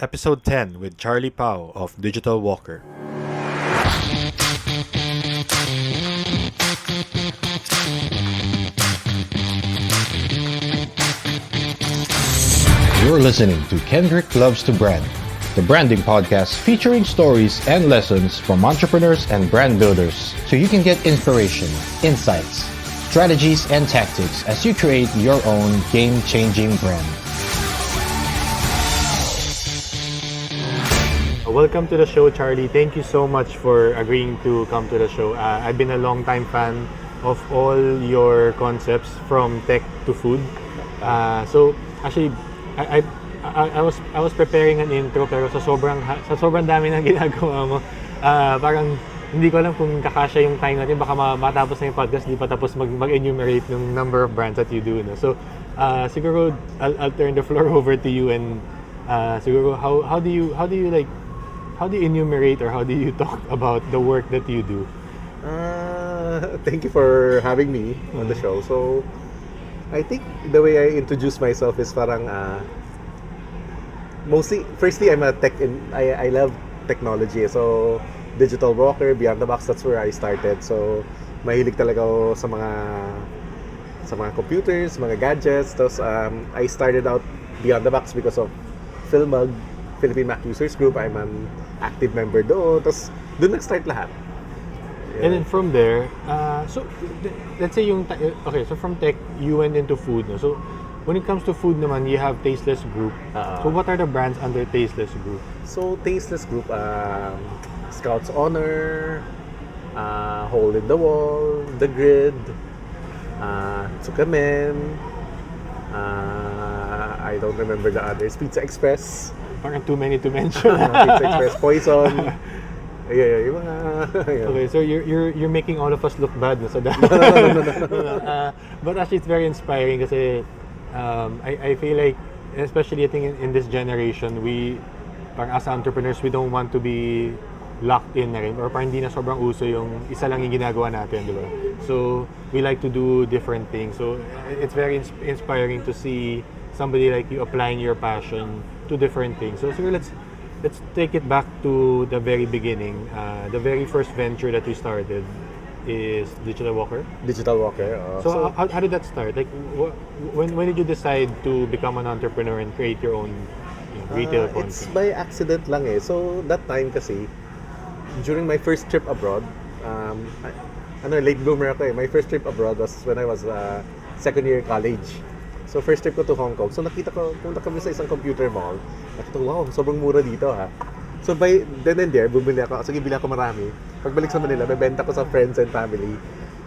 Episode 10 with Charlie Pao of Digital Walker. You're listening to Kendrick Loves to Brand, the branding podcast featuring stories and lessons from entrepreneurs and brand builders so you can get inspiration, insights, strategies, and tactics as you create your own game-changing brand. Welcome to the show, Charlie. Thank you so much for agreeing to come to the show. I've been a long-time fan of all your concepts from tech to food. So actually, I was preparing an intro pero sa sobrang dami ng ginagawa mo, parang hindi ko alam kung kakasya yung time natin. Baka matapos na yung podcast, di pa tapos mag-enumerate ng number of brands that you do. No? So siguro I'll turn the floor over to you and siguro how do you enumerate or how do you talk about the work that you do? Thank you for having me on the show. So, I think the way I introduce myself is parang firstly, I'm a I love technology. So, Digital Walker, Beyond the Box, that's where I started. So, mahilig talaga ako sa mga computers, mga gadgets. Tapos, I started out Beyond the Box because of Philmag, Philippine Mac Users Group. I'm an active member doon. Tapos, doon nag-start lahat. Yeah. And then from there, so let's say okay, so from tech, you went into food. No? So, when it comes to food naman, you have Tasteless Group. So, what are the brands under Tasteless Group? So, Tasteless Group, Scouts Honor, Hole in the Wall, The Grid, Tsukamen, I don't remember the others, Pizza Express. Parang too many to mention. Pizza Express, Poison. Yeah, yung mga... Yeah. Okay, so you're making all of us look bad no, sa dami. No. But actually, it's very inspiring kasi I feel like, especially I think in this generation, parang as entrepreneurs, we don't want to be locked in na rin or parang hindi na sobrang uso yung isa lang yung ginagawa natin, di ba? So, we like to do different things. So, it's very inspiring to see somebody like you applying your passion to different things. So let's take it back to the very beginning. The very first venture that you started is Digital Walker. Digital Walker. So how did that start? Like when did you decide to become an entrepreneur and create your own retail concept? It's by accident lang eh. So that time kasi, during my first trip abroad, late bloomer ako eh. My first trip abroad was when I was second year college. So first trip ko to Hong Kong. So punta kami sa isang computer mall. Nakita ko, wow, sobrang mura dito ha. So by then and there, bumili ako. Sige, bili ako marami. Pagbalik sa Manila, bebenta ko sa friends and family.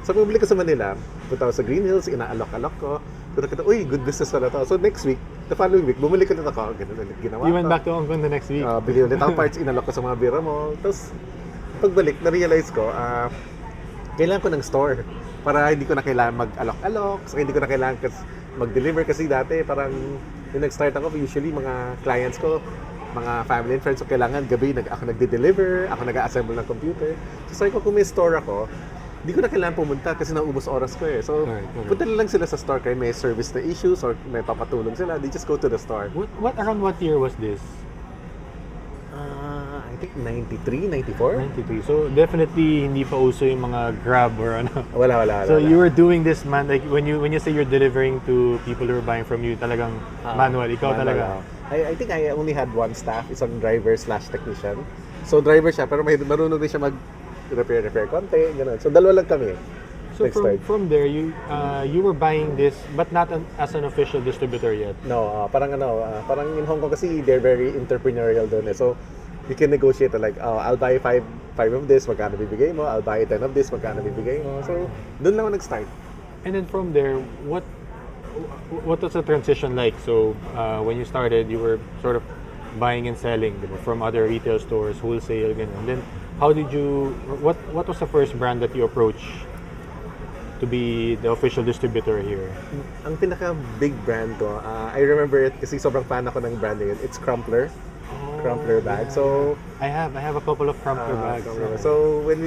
So bumili ko sa Manila, punta ako sa Green Hills, inaalok-alok ko. So nakita, uy, good business pala to. So next week, the following week, bumili ko na ako. Ganun ulit ginawa ko. You went back to Hong Kong the next week? Bili ulit ako parts, inalok ko sa mga bira mo. Tapos pagbalik, na-realize ko, kailangan ko ng store para hindi ko na kailangan mag-alok-alok, so hindi ko na kailangan mag-deliver kasi dati parang yung nag-start ako, usually mga clients ko, mga family and friends, so kailangan gabi ako nagde-deliver, ako nag-assemble ng computer. So sabi ko, kung may store ako, hindi ko na kailangan pumunta kasi naubos oras ko eh. So punta na lang sila sa store kaya may service na issues or may papatulong sila, they just go to the store. Around what year was this? I think 93, 94? 93. So definitely hindi pa uso yung mga Grab or ano. Wala. So you were doing this like when you say you're delivering to people who are buying from you, talagang manual. Ikaw talaga. I think I only had one staff, isang driver/technician. So driver siya pero marunong din siya mag-repair konti, gano'n. So dalawa lang kami. So from there you were buying this but not as an official distributor yet. No, parang in Hong Kong kasi they're very entrepreneurial doon eh. So you can negotiate like, I'll buy five of this, magkano bibigay mo? I'll buy 10 of this, magkano bibigay mo? So, doon lang ako nag-start. And then from there, what was the transition like? So, when you started, you were sort of buying and selling from other retail stores, wholesale, ganun. And then, what was the first brand that you approached to be the official distributor here? Ang pinaka-big brand ko, I remember it kasi sobrang fan ako ng brand yun. It's Crumpler. Crumpler bag. So I have a couple of Crumpler bags. So when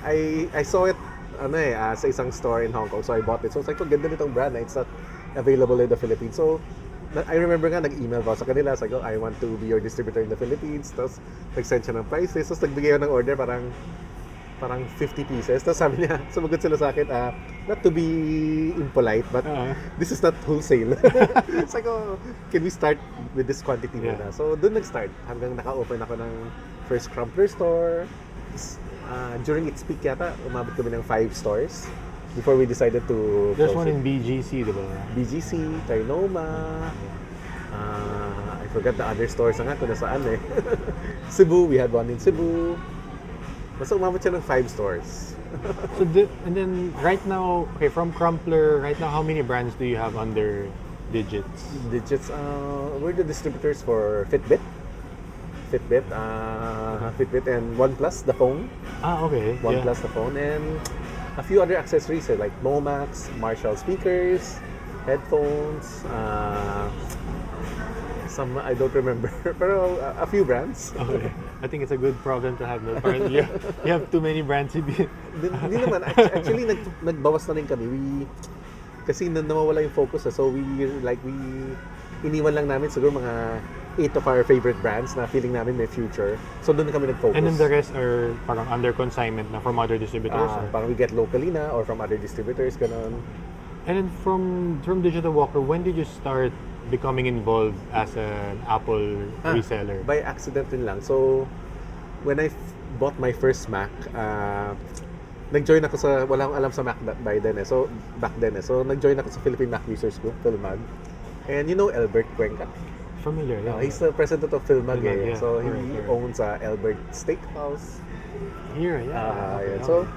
I saw it sa isang store in Hong Kong, so I bought it. So it's like, ganda nitong brand, it's not available in the Philippines. So I remember nga, nag-email ko sa kanila. Sabi ko, I want to be your distributor in the Philippines. Tapos, nag-send siya ng price list. Tapos, nagbigay ako ng order, parang 50 pieces. Tapos, sabi niya, sumagot sila sa akin, not to be impolite, but this is not wholesale. Sabi ko, can we start with this quantity muna? So, doon nag-start. Hanggang naka-open ako ng first crumpler store. During its peak yata, umabot kami ng 5 stores. Before we decided to There's one in BGC, di ba? BGC, Trinoma, I forgot the other stores na nga kung nasaan eh. Cebu, we had one in Cebu. Basta umabot siya ng 5 stores. So and then right now, okay, from Crumpler, right now, how many brands do you have under Digits? Digits, we're the distributors for Fitbit. Fitbit and OnePlus, the phone. Okay. OnePlus, the phone, and a few other accessories like Momax, Marshall speakers, headphones, some I don't remember, pero a few brands. Okay. I think it's a good problem to have. No? Parang you have too many brands. Hindi naman. Actually, nagbawas na rin kami. Kasi nawawala yung focus. So iniwan lang namin siguro mga 8 of our favorite brands na feeling namin may future. So doon kami nag-focus. And then the rest are parang under consignment na from other distributors? Parang we get locally na or from other distributors, ganun. And then from Digital Walker, when did you start becoming involved as an Apple reseller? By accident din lang. So, when I bought my first Mac, nag-join ako sa, wala akong alam sa Mac back then eh. So, nag-join ako sa Philippine Mac Users Group, Philmag. And you know Albert Cuenca? Familiar, yeah. He's the president of Philmag eh. Yeah. So, he owns Albert Steakhouse. Here, yeah. Yeah. So,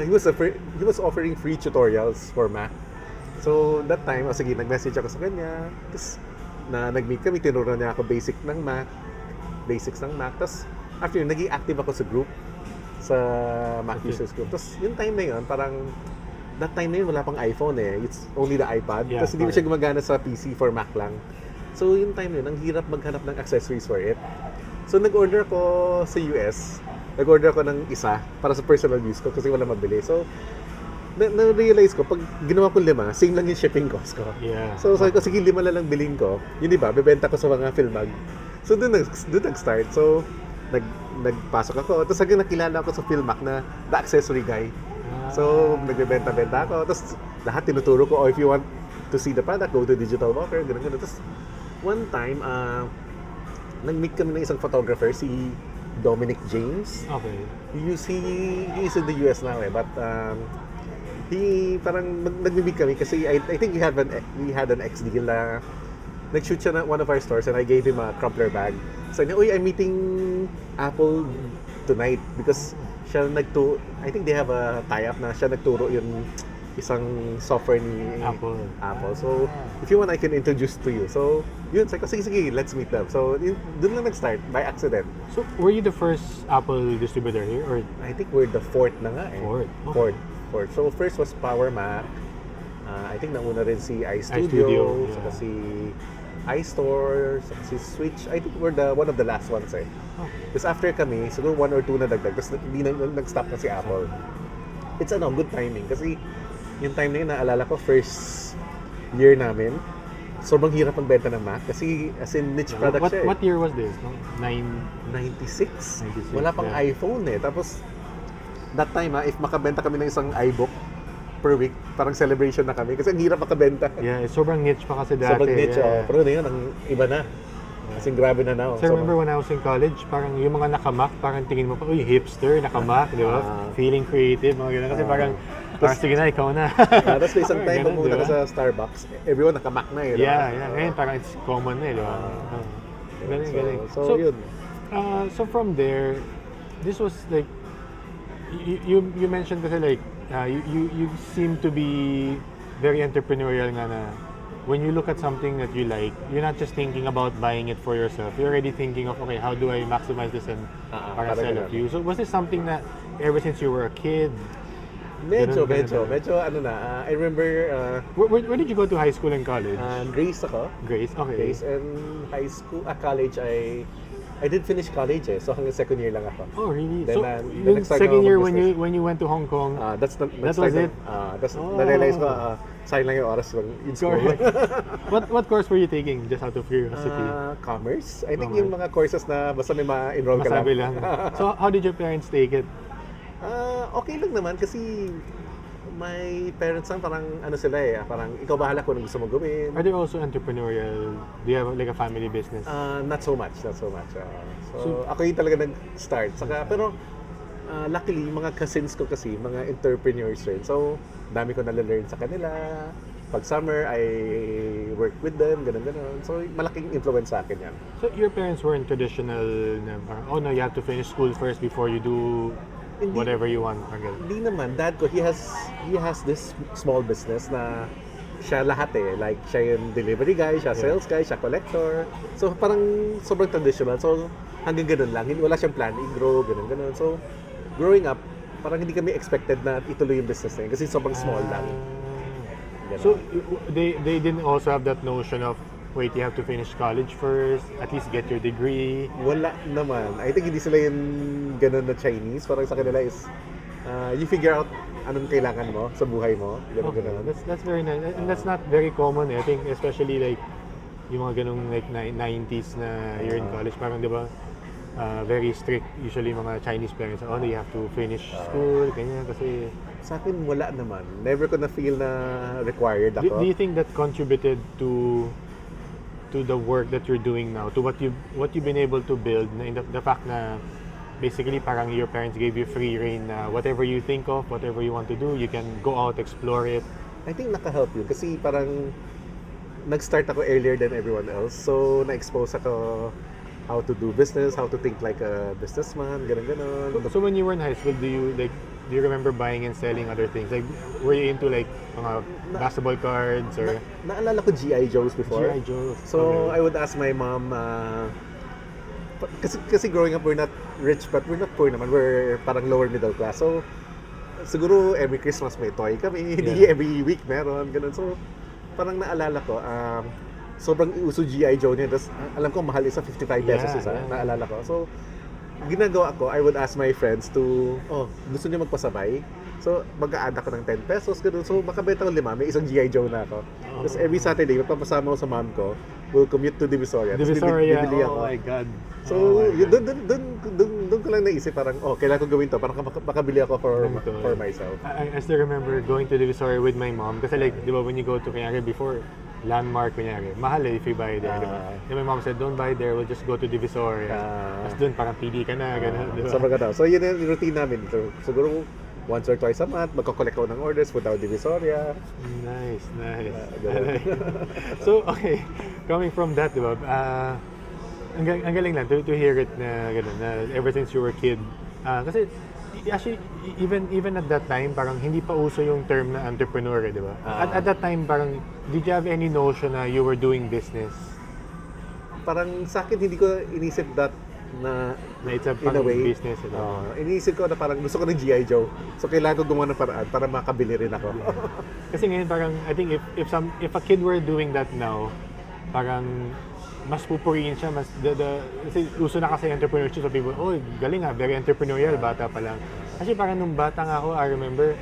he was offering free tutorials for Mac. So, that time, sige, nag-message ako sa kanya. Tapos, nag-meet kami, tinuro niya ako basics ng Mac. Tapos, after yun, naging active ako sa group, sa Mac Users Group. Tapos, yung time na yun, parang, that time na yun, wala pang iPhone eh. It's only the iPad. Yeah, Tapos, hindi mo siya gumagana sa PC for Mac lang. So, yung time na yun, ang hirap maghanap ng accessories for it. So, nag-order ko sa US. Nag-order ako ng isa para sa personal use ko kasi wala mabili. So, na-realize ko, pag ginawa ko 5, same lang yung shipping cost ko. Yeah. So, sabi ko, sige, 5 lang bilhin ko. Yun, di ba? Bebenta ko sa mga Philmag. So, doon nag-start. So, nagpasok ako. Tapos, hanggang nakilala ako sa Philmag na the accessory guy. So, nagbebenta-benta ako. Tapos, lahat tinuturo ko, if you want to see the product, go to Digital Walker, gano'n. Tapos, one time, nag-meet kami ng isang photographer, si Dominic James. Okay. He is in the US now eh, but he parang nag-meet kami kasi I think we had an ex deal na nag-shoot siya na one of our stores and I gave him a crumpler bag. So, uy, I'm meeting Apple tonight because I think they have a tie-up na siya nagturo yung isang software ni Apple. So, if you want, I can introduce to you. So, yun, sabi ko, sige, let's meet them. So, dun lang nag-start, by accident. So, were you the first Apple distributor here? Or I think we're the 4th na nga eh. Fourth. Fourth. So, first was Power Mac. I think nauna rin si iStudio, iStudio, saka si iStore, saka si Switch. I think we're one of the last ones eh. Tapos after kami, siguro 1 or 2 na dagdag. Tapos nag-stop na si Apple. It's good timing kasi yung time na yun, naalala ko, first year namin, sobrang hirap magbenta ng Mac kasi as in niche product siya eh. What year was this? No? 96? 96, Wala pang yeah. iPhone eh. Tapos, that time if makabenta kami ng isang iBook per week, parang celebration na kami kasi ang hirap makabenta. Yeah, sobrang niche pa kasi dati. Sobrang niche, yeah. Pero ngayon, ang iba na. Kasi grabe na now. So, remember when I was in college, parang yung mga naka-Mac, parang tingin mo pa, uy, hipster, naka-Mac, di ba? Feeling creative, mga gano'n. Kasi parang sige na, ikaw na. Tapos may isang time, pumunta ka sa Starbucks, everyone naka-Mac na eh. Yeah. Ngayon parang it's common na eh, di ba? Galing. So, yun. So from there, this was like, you mentioned kasi like, you seem to be very entrepreneurial nga na when you look at something that you like, you're not just thinking about buying it for yourself. You're already thinking of, okay, how do I maximize this and para sell it to you? So was this something that ever since you were a kid? Medyo, I remember... where did you go to high school and college? Grace ako. Grace, okay. Grace, and college, I I did finish college so hanggang second year lang ako. Oh, really? Then, So, then yung nag-start second ako year mag-business. when you went to Hong Kong, That was it? Na-realize ko, sayang lang yung oras ko in school. correct. what course were you taking? Just out of curiosity. Commerce? I think Commerce. yung mga courses na basta may ma-enroll ka lang. Masabi lang. So, how did your parents take it? Okay lang naman kasi my parents lang parang ano sila parang ikaw bahala kung ano gusto mo gawin. Are they also entrepreneurial? Do you have like a family business? Not so much. So ako yung talaga nag-start. Pero luckily, yung mga cousins ko kasi, mga entrepreneurs rin. So, dami ko nalalearn sa kanila. Pag summer, I work with them, ganun. So, malaking influence sa akin yan. So, your parents weren't traditional na parang, oh no, you have to finish school first before you do Hindi. whatever you want. Parang ganun. Hindi naman. Dad ko, he has this small business na siya lahat Like, siya yung delivery guy, siya sales guy, siya collector. So, parang sobrang traditional. So, hanggang ganun lang. Wala siyang plan, i-grow, ganun. So, growing up, parang hindi kami expected na ituloy yung business na yun kasi sobrang small lang. Ganun. So, they didn't also have that notion of, wait, you have to finish college first, at least get your degree. Wala naman. I think hindi sila yung ganun na Chinese. Parang sa kanila is, you figure out anong kailangan mo sa buhay mo. Ganun. That's very nice. And that's not very common. I think especially like yung mga ganung like 90s na you're in college, parang 'di ba? Very strict usually mga Chinese parents. Oh, you have to finish school, ganyan kasi Sa akin, wala naman. Never ko na feel na required ako. do you think that contributed to the work that you're doing now, to what you've been able to build, na in the fact na basically parang your parents gave you free rein na whatever you think of, whatever you want to do, you can go out, explore it. I think naka-help yun kasi parang nag-start ako earlier than everyone else. So, na-expose ako how to do business, how to think like a businessman, ganun. So when you were in high school, do you remember buying and selling other things? Like, were you into like mga basketball cards or Naalala ko G.I. Joes before. G.I. Joes? So, Okay. I would ask my mom, kasi growing up, we're not rich, but we're not poor naman. We're parang lower middle class. So, siguro every Christmas may toy kami, hindi every week meron, ganun. So, parang naalala ko, sobrang uso G.I. Joe niya. Tapos, alam ko, mahal isa, 55 pesos isa. Yeah. Naalala ko. So, ginagawa ko, I would ask my friends to, gusto niyo magpasabay? So, mag-a-add ako ng 10 pesos, ganun. So, makabenta ko 5, may isang G.I. Joe na ako. Tapos, every Saturday, magpapasama ko sa mom ko, we'll commute to Divisoria. Tapos, Divisoria? bibili ako. Oh my God. So, doon ko lang naisip parang, kailangan ko gawin to para makabili ako for myself. I still remember going to Divisoria with my mom kasi like, di ba, when you go to kunyari before, Landmark kunyari, mahal if you buy there, di ba? And my mom said, don't buy there, we'll just go to Divisoria. Tapos doon parang pili ka na, gano'n, di ba? Sobrang ganda. So, yun yung routine namin. So, siguro, once or twice a month, magkakolect ako ng orders, punta ako Divisoria. Nice. ganun. So, okay, coming from that, di ba, ang galing lang to hear it na gano'n, na ever since you were a kid. Kasi, actually, even at that time, parang hindi pa uso yung term na entrepreneur, di ba? At that time, parang, did you have any notion na you were doing business? Parang sa akin, hindi ko inisip that na Na it's a in a way, business, di ba? iniisip ko na parang gusto ko ng G.I. Joe. So, kailangan ko gumawa ng paraan para makabili rin ako. Kasi ngayon parang I think if a kid were doing that now, parang mas pupurihin siya, mas kasi uso na kasi entrepreneurship, so people, oh, galing very entrepreneurial, bata pa lang. Kasi parang nung bata nga ako, I remember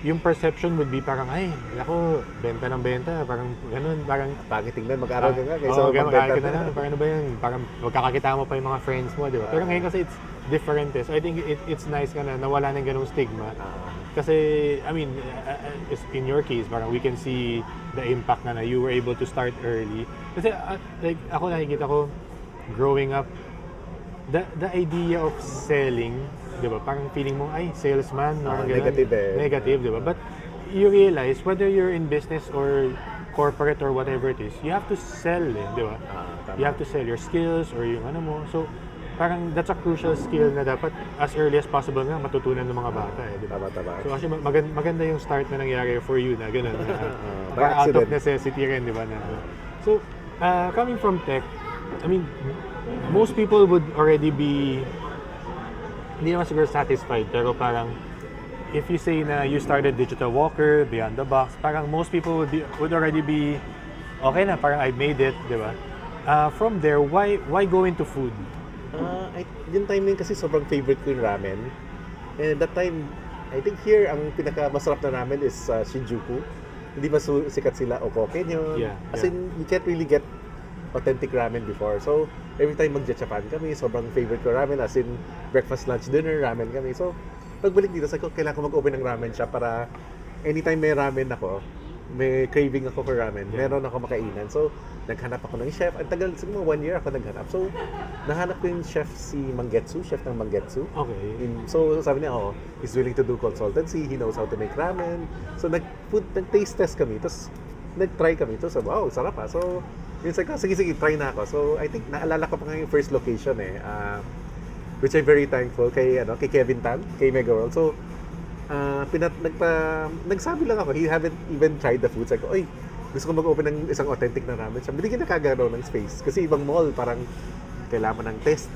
yung perception would be parang, ay, ako, benta ng benta, parang ganun, parang Pangit tingnan, mag-aral ka nga. Kaysa mag-aral ka na, parang ano ba yan, parang magkakakita mo pa yung mga friends mo, di ba? Pero ngayon kasi it's different So I think it's nice ka na nawala ng ganung stigma. Kasi, I mean, in your case, parang we can see the impact na you were able to start early. Kasi, like, ako nakikita ko, growing up, the idea of selling, di ba, parang feeling mo, ay, salesman, negative Negative, di ba? But you realize, whether you're in business or corporate or whatever it is, you have to sell, di ba? You have to sell your skills or yung ano mo. So, parang that's a crucial skill na dapat as early as possible nga matutunan ng mga bata di ba? Tama. So actually maganda yung start na nangyari for you na gano'n. By Out of accident. necessity rin, di ba? So, coming from tech, I mean, most people would already be, hindi naman siguro satisfied, pero parang, if you say na you started Digital Walker, Beyond the Box, parang most people would already be, okay na, parang I made it, di ba? From there, why go into food? Yung time na yun kasi sobrang favorite ko yung ramen. And that time, I think here, ang pinaka-masarap na ramen is Shinjuku. Hindi ba sikat sila o Koken yun? Yeah, As in, you can't really get authentic ramen before. So, every time mag-Japan kami, sobrang favorite ko ramen. As in, breakfast, lunch, dinner, ramen kami. So, pagbalik dito, sabi ko, kailangan ko mag-open ng ramen shop para anytime may ramen ako, may craving ako for ramen, meron ako makainan. So, naghanap ako ng chef. Ang tagal, siguro 1 year ako naghanap. So, nahanap ko yung chef si Mangetsu, chef ng Mangetsu. Okay. So, sabi niya, he's willing to do consultancy, he knows how to make ramen. So, nag-taste test kami, tapos nag-try kami. So, sabi, wow, sarap ah. So, yun sabi ko, sige, try na ako. So, I think, naalala ko pa nga yung first location which I'm very thankful kay Kevin Tan, kay Mega World. So, nagsabi lang ako, he haven't even tried the food. Sabi ko, gusto ko mag-open ng isang authentic na ramen shop. Binigyan na kagad ng space. Kasi ibang mall, parang kailangan ng taste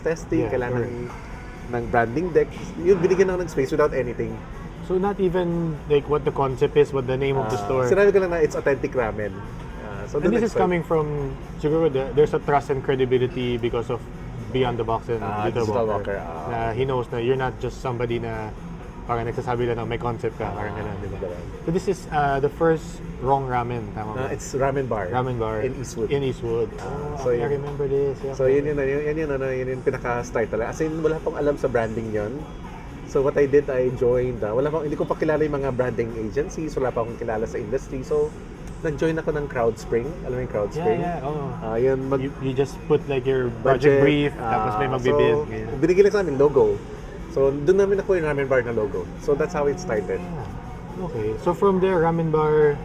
testing, kailangan ng branding deck. Yun, binigyan ako ng space without anything. So not even like what the concept is, what the name of the store. Sinabi ko lang na it's authentic ramen. And this is coming from, siguro, there's a trust and credibility because of Beyond the Box and Digital Walker. He knows na you're not just somebody na parang nagsasabi lang na may concept ka, parang gano'n, di ba? So this is the first wrong ramen, tama ba? It's ramen bar. Ramen bar. In Eastwood. So I remember this. Yeah. So yun yung pinaka-start talaga. As in, wala pang alam sa branding yon. So what I did, I joined, hindi ko pa kilala yung mga branding agencies, wala pa akong kilala sa industry. So, nag-join ako ng CrowdSpring. Alam mo yung CrowdSpring? Yeah. You just put like your budget brief, tapos may magbibid. So, binigyan lang sa amin logo. So, doon namin nakuha yung ramen bar na logo. So, that's how it started. Okay. So, from there, ramen bar.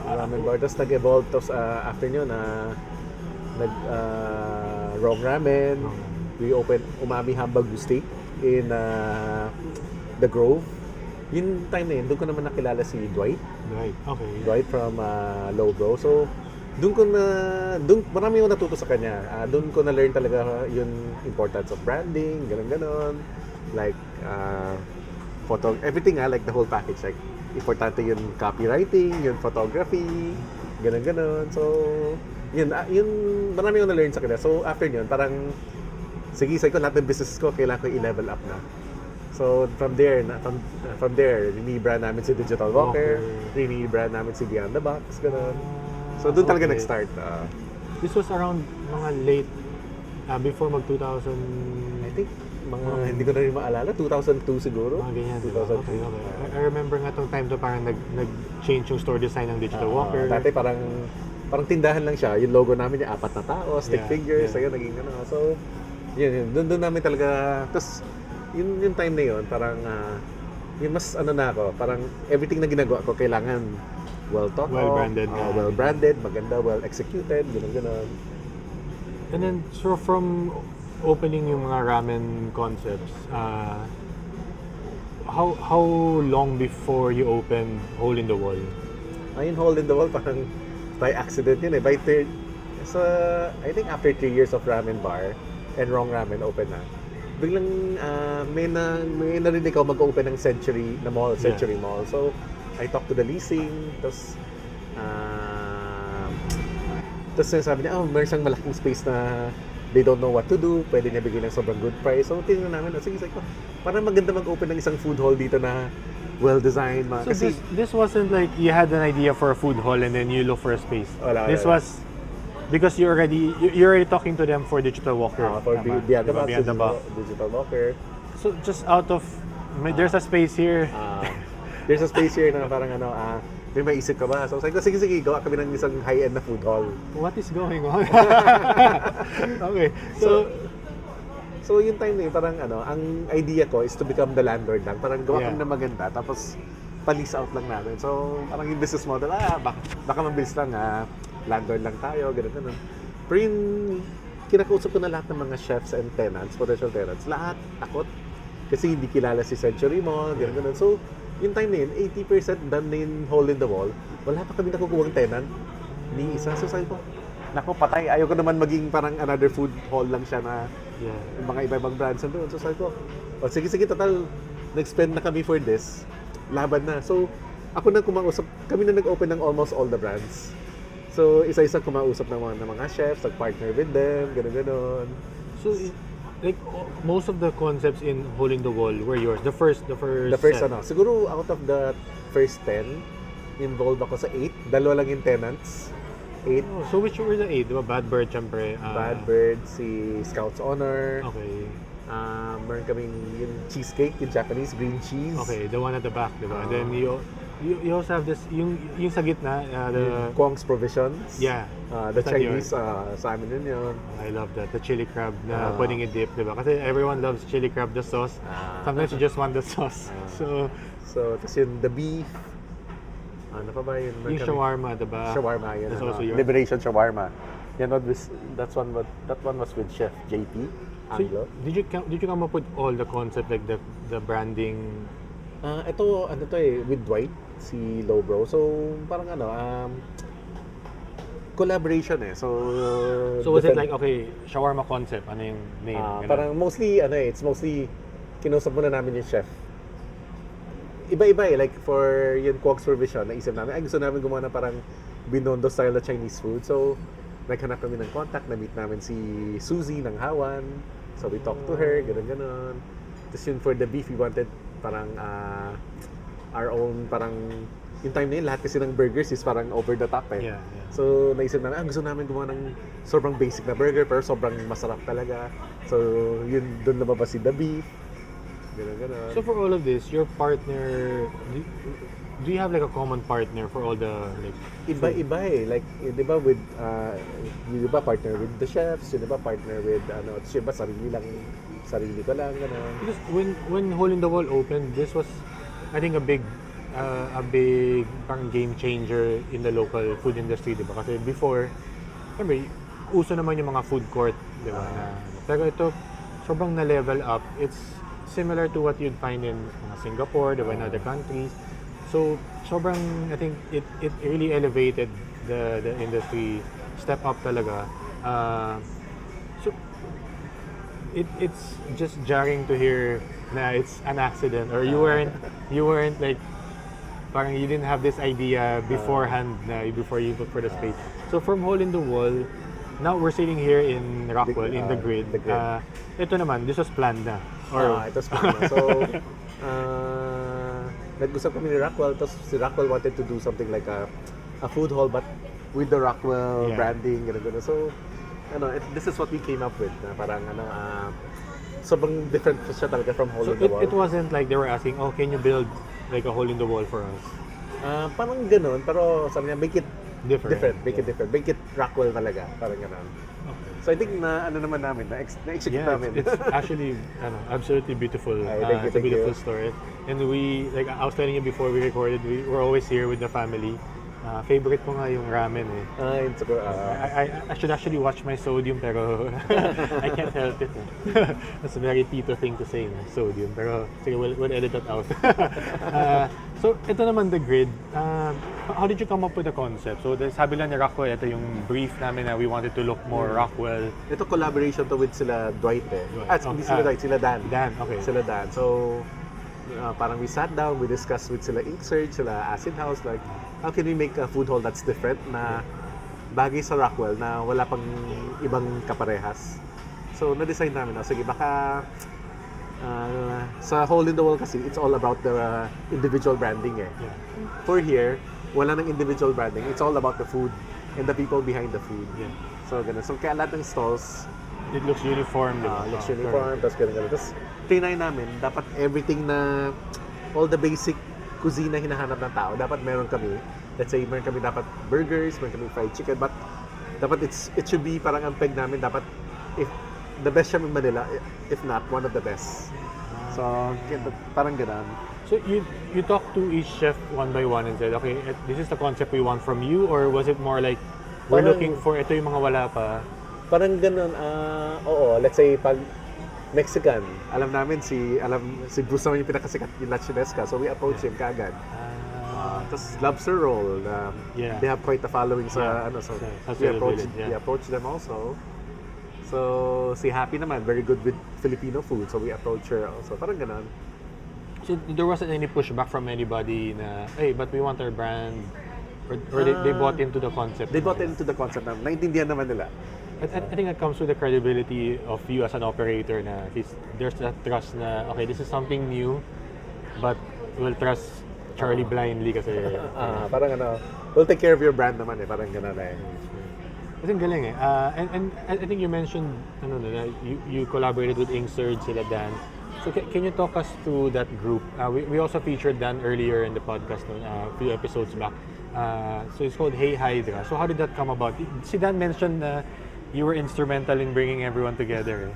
Tapos nag-evolve. Tapos, after nyo wrong ramen. We opened Umami Hamburger Steak in The Grove. Yung time na yun, doon ko naman nakilala si Dwight. Okay. Dwight from Logo. So, marami yung natuto sa kanya. Doon ko na-learn talaga yung importance of branding, ganon. Like, everything like the whole package. Like, importante yung copywriting, yung photography, ganon. So, yun, marami yung na-learn sa kanya. So, after yun, parang, sige, sabi ko, lahat ng business ko, kailangan ko i-level up na. So, from there, rini-brand namin si Digital Walker, rini-brand namin si Beyond the Box, ganon. So, doon talaga nag-start. This was around mga late, before mag-2000... I think, hindi ko na rin maalala, 2002 siguro. Mga ganyan, 2002. Okay. I remember nga tong time to parang nag-change yung store design ng Digital Walker. Dati parang tindahan lang siya. Yung logo namin yung 4 na tao, stick figures, ayun, naging ano. So, yun. Doon namin talaga, tapos, yung time na yun, parang, yung mas na ako, parang everything na ginagawa ko, kailangan well thought of, well-branded, maganda, well-executed, gano'n. And then, so from opening yung mga ramen concepts, how long before you opened Hole in the Wall? Ayun, Hole in the Wall, parang by accident yun eh. I think after 3 years of ramen bar and wrong ramen open na, biglang may narinig ako mag-open ng Century Mall. So, I talked to the leasing, tapos sabi niya, meron siyang malaking space na they don't know what to do, pwede niya bigyan ng sobrang good price. So, tingnan namin, sige, parang maganda mag-open ng isang food hall dito na well-designed. So, this wasn't like you had an idea for a food hall and then you look for a space. This was because you're already talking to them for Digital Walker. For Beyond the Box, Digital Walker. So, just out of, there's a space here. There's a space here na parang may maisip ka ba? So, sabi ko, sige, gawa kami ng isang high-end na food hall. What is going on? Okay. So, yung time na yun, parang ang idea ko is to become the landlord lang. Parang gawa kami na maganda, tapos pa-lease out lang namin. So, parang yung business model, baka mabilis lang, landlord lang tayo, gano'n. Pero yung kinakausap ko na lahat ng mga chefs and tenants, potential tenants, lahat takot. Kasi hindi kilala si Century Mall, gano'n. So, yung time na yun, 80% done na yung Hole in the Wall. Wala pa kami nakukuha ng tenant. Ni isa. So sabi ko, naku, patay. Ayaw ko naman maging parang another food hall lang siya na mga iba-ibang brands doon. So sabi ko, sige, total, nag-spend na kami for this. Laban na. So, ako na kumausap, kami na nag-open ng almost all the brands. So, isa-isa kumausap ng mga chefs, nag-partner with them, gano'n. So, like, most of the concepts in Hole in the Wall were yours. The first The first set. siguro out of the first 10, involved ako sa 8. Dalawa lang yung tenants. 8. Oh, so which were the 8? Diba? Bad Bird, syempre. Bad Bird, si Scout's Honor. Okay. Meron kaming yung cheesecake, yung Japanese green cheese. Okay, the one at the back, diba? And then you also have this, yung sa gitna, the... Kwong's Provisions. Yeah. The Is that Chinese, yours? sa amin yun. I love that. The chili crab na pwedeng i-dip, diba? Kasi everyone loves chili crab, the sauce. Sometimes you just want the sauce. So, tapos yun, the beef. Ano pa ba yun? yung shawarma, diba? Shawarma, yun. That's also yours. Liberation Shawarma. Yan, that one was with Chef JP So, Anglo. did you come up with all the concept, like the branding? Ito, with Dwight, si Lowbro. So, parang collaboration eh. So was it like, okay, shawarma concept, ano yung name? Ganun? parang mostly, it's mostly, kinusap muna namin yung chef. Iba-iba eh. Like, for yung Kwok's Provision, naisip namin, gusto namin gumawa na parang Binondo style na Chinese food. So, naghanap kami ng contact, na-meet namin si Suzy ng Hawan. So, we talked to her, gano'n. Tapos yun, for the beef, we wanted parang our own, parang yung time na yun, lahat kasi ng burgers is parang over the top eh. Yeah. So, naisip namin, gusto namin gumawa ng sobrang basic na burger, pero sobrang masarap talaga. So, yun, doon lumabas si the beef. Gano'n. So for all of this, your partner, do you have like a common partner for all the like? Iba-iba eh. Like, di ba with, yung iba partner with the chefs, yung iba partner with, yung iba sarili ko lang, gano'n. Because when Hole in the Wall opened, this was, I think, a big parang game changer in the local food industry, di ba? Kasi before, remember, uso naman yung mga food court, di ba? Pero ito, sobrang na-level up. It's similar to what you'd find in Singapore, di ba, in other countries. So, sobrang, I think, it really elevated the industry, step up talaga. So, it's just jarring to hear na it's an accident, or you weren't like, parang you didn't have this idea beforehand na before you look for the space. So, from Hole in the Wall, now we're sitting here in Rockwell, in the grid. Ito naman, this was planned na. Ito was planned na. So, nag-usap kami ni Rockwell, tapos si Rockwell wanted to do something like a food hall, but with the Rockwell branding, gano'n. So, this is what we came up with. Na parang, sobrang different siya talaga from Hole in the Wall. It wasn't like they were asking, can you build like a Hole in the Wall for us? Parang gano'n, pero sabi niya, make it different. Make it Rockwell talaga. Parang gano'n. Okay. So I think naman namin, na-execute namin. It's actually absolutely beautiful. Thank it's a beautiful you. story. And like I was telling you before we recorded, we're always here with the family. Favorite ko nga yung ramen eh. I should actually watch my sodium, pero I can't help it. That's a very Tito thing to say, sodium. Pero sige, we'll edit that out. So, ito naman the grid. How did you come up with the concept? So, sabi lang ni Rockwell, ito yung brief namin na we wanted to look more Rockwell. Ito collaboration to with sila Dwight eh. Hindi sila Dwight, sila Dan. Dan, okay. Sila Dan. So, parang we sat down, we discussed with sila Ink Surge, sila Acid House, like, how can we make a food hall that's different na bagay sa Rockwell na wala pang ibang kaparehas. So, na-decide namin, sige, baka sa Hole in the Wall kasi, it's all about the individual branding eh. Yeah. For here, wala ng individual branding. It's all about the food and the people behind the food. Yeah. So, ganun. So, kaya lahat ng stalls, It looks uniform. looks uniform, tapos ganun. Tapos, trinay namin, dapat everything na, all the basic cuisine na hinahanap ng tao, dapat meron kami. Let's say, meron kami dapat burgers, meron kami fried chicken, but dapat it should be parang ang peg namin, dapat if the best siya in Manila, if not, one of the best. So, parang ganun. So you talked to each chef one by one and said, okay, this is the concept we want from you, or was it more like, we're looking for, ito yung mga wala pa? Parang ganun, oo, let's say, pag Mexican, alam si Bruce naman yung pinakasikat, yung La Chinesca, so we approach him kaagad. Tapos lobster roll, they have quite a following sa, so we approach them also. So, si Happy naman, very good with Filipino food, so we approach her also. Parang ganun. So there wasn't any pushback from anybody na, hey, but we want our brand Or they bought into the concept? They bought into the concept na naintindihan naman nila. I think that comes with the credibility of you as an operator na at least there's that trust na, okay, this is something new, but we'll trust Charlie blindly kasi... Parang we'll take care of your brand naman eh. Parang gano'n eh. Kasi ang galing eh. And I think you mentioned, you collaborated with Surge, sila Dan. So can you talk us through that group? We also featured Dan earlier in the podcast a few episodes back. So it's called Hey Hydra. So how did that come about? Si Dan mentioned na you were instrumental in bringing everyone together.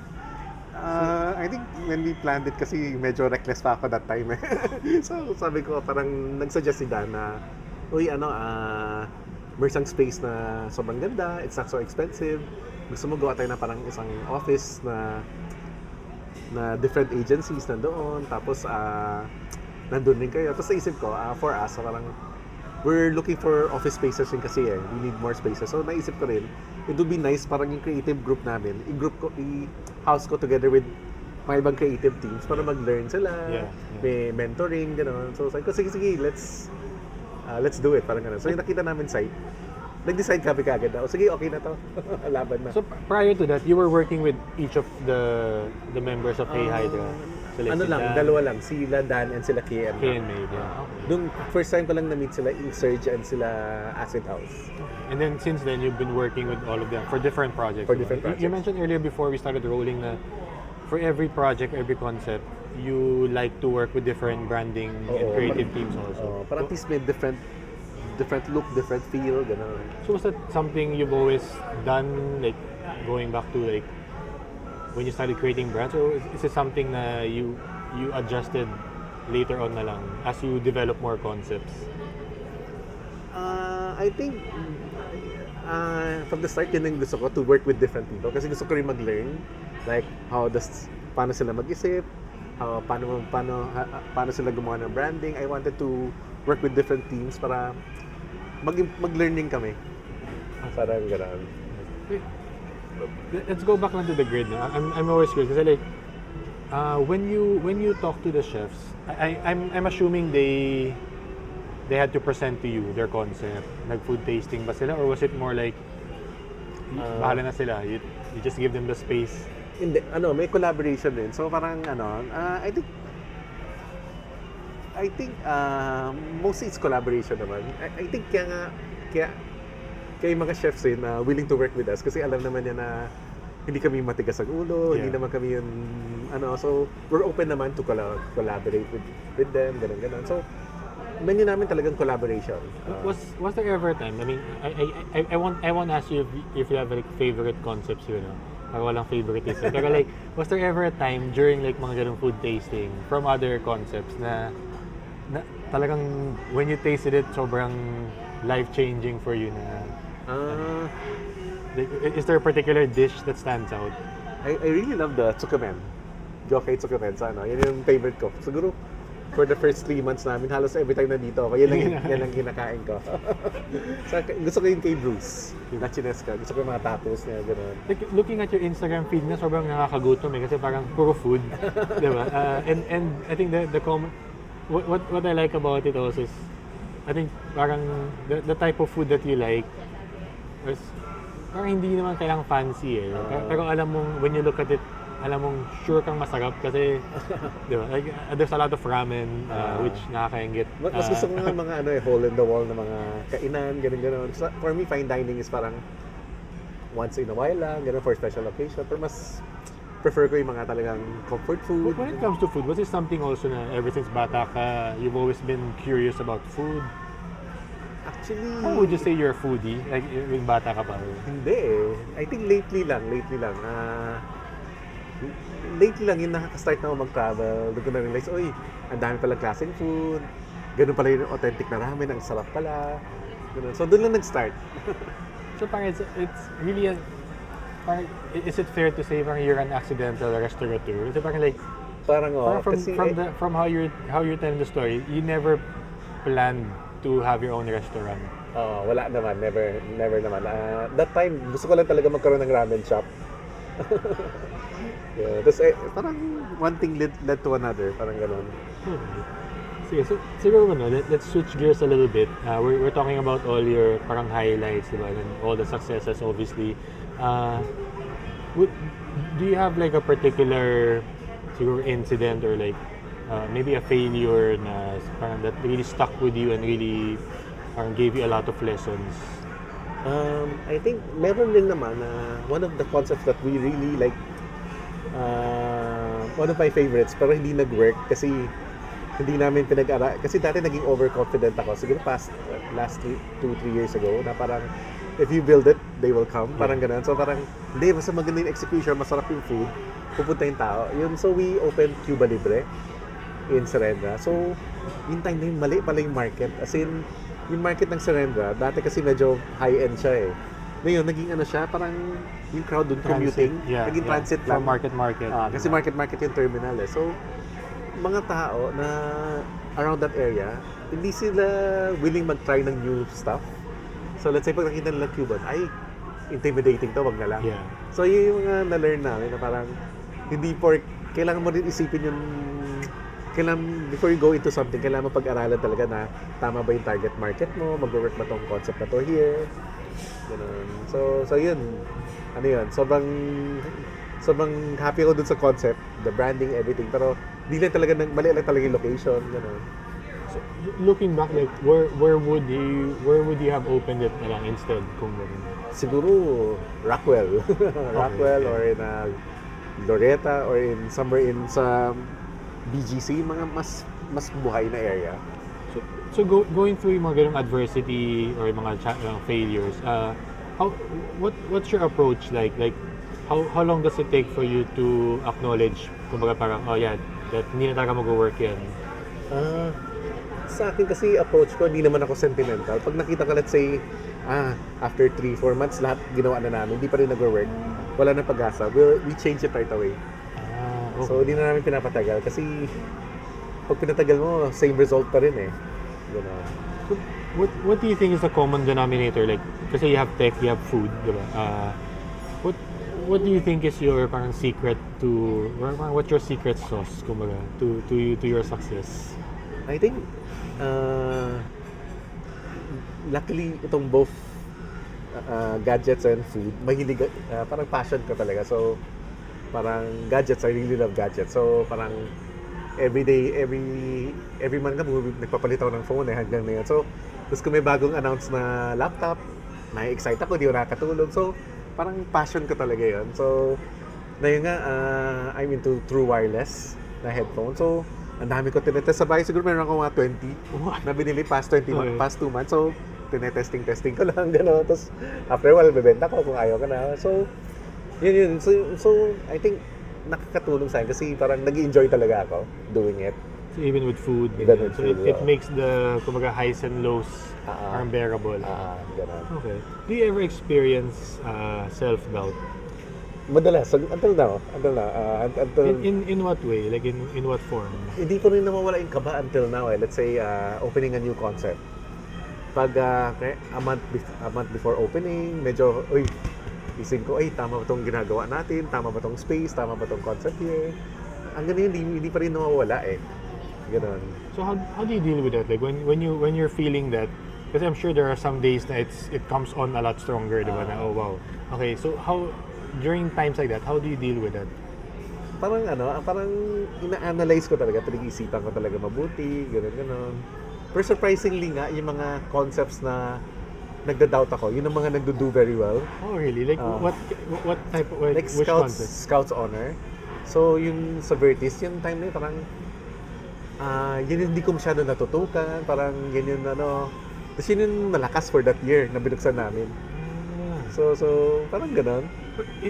I think when we planned it kasi medyo reckless pa ako that time eh. So sabi ko parang nagsuggest si Dan na uy meron space na sobrang ganda, it's not so expensive. Gusto mo gawa tayo na parang isang office na different agencies nandoon, tapos nandun din kayo. Tapos naisip ko, for us, parang we're looking for office spaces rin kasi eh. We need more spaces. So naisip ko rin, it would be nice parang yung creative group namin, i-house ko together with mga ibang creative teams para mag-learn sila, may mentoring, gano'n. So sabi ko, sige, let's do it, parang gano'n. So yung nakita namin site, nag-decide kami kagad na, sige, okay na to, laban na. So prior to that, you were working with each of the members of Hey Hydra? So, like dalawa lang, sila Dan and sila K&M. Yeah. Okay. Nung first time ko lang na-meet sila, Surge and sila Acid House. And then since then, you've been working with all of them for different projects. You mentioned earlier before we started rolling na for every project, every concept, you like to work with different branding and creative teams also. Para at least may different look, different feel, gano'n. So was that something you've always done, like going back to like when you started creating brands, or is it something na you adjusted later on na lang as you develop more concepts? I think from the start yun ang gusto ko, to work with different people kasi gusto ko rin mag-learn like paano sila mag-isip, paano sila gumawa ng branding. I wanted to work with different teams para mag-learn din kami. Parang gano'n. Let's go back onto the grid now. I'm always curious kasi like when you talk to the chefs, I'm assuming they had to present to you their concept, nag-food tasting ba sila, or was it more like bahala na sila, you just give them the space? Hindi, may collaboration din. So parang I think mostly it's collaboration naman. I think kaya yung mga chefs rin willing to work with us kasi alam naman niya na hindi kami matigas ang ulo, hindi naman kami yung so we're open naman to collaborate with them, ganun. So menu namin talagang collaboration. Was there ever a time? I mean, I won't ask you if you have like favorite concepts, Para walang favoritism. Pero like, was there ever a time during like mga ganung food tasting from other concepts na talagang when you tasted it sobrang life-changing for you na? Is there a particular dish that stands out? I really love the tsukemen. Yokai tsukemen sa Yan yung favorite ko. Siguro for the first 3 months namin, halos every time nandito ako, yan ang kinakain ko. So, gusto ko yung kay Bruce, yung Chinesca. Gusto ko yung mga tacos niya, gano'n. Like, looking at your Instagram feed na, sobrang nakakagutom kasi parang puro food, di ba? And I think the comment, what I like about it also is, I think parang the type of food that you like, is, parang hindi naman kailangang fancy pero alam mong, when you look at it, alam mong sure kang masarap kasi di ba? Like, there's a lot of ramen which nakakaingit. Mas gusto ko nga mga hole in the wall na mga kainan, ganun. So, for me, fine dining is parang once in a while lang, ganun, for special occasion. Pero mas prefer ko yung mga talagang comfort food. When it comes to food, was it something also na ever since bata ka, you've always been curious about food? Actually, how would you say you're a foodie? Like, yung bata ka pa? Hindi eh. I think lately lang. Lately lang yung nakaka-start na ako mag-travel. Doon ko na-realize, ang dami palang klaseng food. Ganun pala yung authentic na ramen, ang sarap pala. Ganun. So doon lang nag-start. So parang it's really is it fair to say parang you're an accidental restaurateur? Is it parang like from how you're telling the story, you never planned to have your own restaurant? Wala naman, never naman. That time, gusto ko lang talaga magkaroon ng ramen shop. Tapos parang one thing led to another, parang gano'n. Sige, so siguro let's switch gears a little bit. We're talking about all your parang highlights, diba? And all the successes, obviously. Would, do you have like a particular siguro incident or like maybe a failure na parang that really stuck with you and really parang gave you a lot of lessons? I think meron din naman na one of the concepts that we really like, one of my favorites pero hindi nag-work kasi hindi namin pinag-ara kasi dati naging overconfident ako siguro last 2-3 years ago na parang if you build it they will come parang ganun so parang hindi basta maganda yung execution masarap yung food pupunta yung tao yun so we opened Cuba Libre in Serendra so yung time na yun mali pala yung market as in yung market ng Serendra dati kasi medyo high-end siya eh ngayon naging ano siya parang yung crowd dun commuting naging transit lang market kasi market yung terminal eh so mga tao na around that area, hindi sila willing mag-try ng new stuff. So let's say pag nakita nila Cuban, ay intimidating to, wag na lang. Yeah. So yun yung mga na-learn namin na parang hindi kailangan mo rin isipin yung before you go into something, kailangan mo pag-aralan talaga na tama ba yung target market mo, mag-work ba tong concept na to here. Ganun. So yun, ano yun, sobrang happy ako dun sa concept, the branding, everything, pero di lang talaga, mali lang talaga yung location, gano'n. So, looking back, like, where would you have opened it na lang instead kung gano'n? Siguro, Rockwell. Rockwell or in Loretta or in somewhere in sa BGC, mga mas buhay na area. So going through yung mga ganung adversity or yung mga failures, what's your approach like? Like, how long does it take for you to acknowledge, kumbaga parang, oh yeah, that hindi na talaga mag-work yan? Sa akin kasi approach ko, hindi naman ako sentimental. Pag nakita ko, let's say, after 3-4 months, lahat ginawa na namin, hindi pa rin nag-work, wala na pag-asa, we change it right away. Okay. So, hindi na namin pinapatagal kasi pag pinatagal mo, same result pa rin eh. Gano'n. So, what do you think is the common denominator? Like, kasi you have tech, you have food, di ba? What do you think is your parang secret to, or what's your secret sauce, kumbaga, to your success? I think, luckily, itong both gadgets and food, mahilig, parang passion ko talaga. So, parang gadgets, I really love gadgets. So, parang every day, every month nagpapalit ako ng phone hanggang na yun. So, tapos kung may bagong announce na laptop, na-excite ako, di ko nakatulog. So, parang passion ko talaga yun. So, na yun nga, I'm into true wireless na headphone. So, ang dami ko tinetest sa bahay. Siguro meron ako mga 20 na binili past 2 months. So, tinetesting ko lang, gano'n. Tapos, after a while, bebenta ko kung ayaw ka na. So, yun. So, I think, nakakatulong sa akin kasi parang nag-enjoy talaga ako doing it. So, even with food. So, it makes the, kumbaga, highs and lows unbearable. Gano'n. Okay. Do you ever experience self-doubt? Madalas, until now. In what way? Like in what form? Hindi ko rin nawawala yung kaba until now eh. Let's say, opening a new concept. Pag a month before opening, medyo, isip ko, tama ba itong ginagawa natin? Tama ba itong space? Tama ba itong concept here? Hanggang yun, hindi pa rin nawawala eh. Ganon. So how do you deal with that? Like when you're feeling that, kasi I'm sure there are some days na it comes on a lot stronger, di ba? Na, oh wow. Okay, so during times like that, how do you deal with that? Parang ina-analyze ko talaga, pinag-iisipan ko talaga mabuti, ganon. Pero surprisingly nga, yung mga concepts na nagda-doubt ako, yun ang mga nagdo-do very well. Oh really? Like what type of, like which concept? Scouts Honor. So yung sa Vertis, yung time na yun, parang yun hindi ko masyado natutukan, parang yun yung tapos yun yung malakas for that year na binuksan namin. So parang ganon.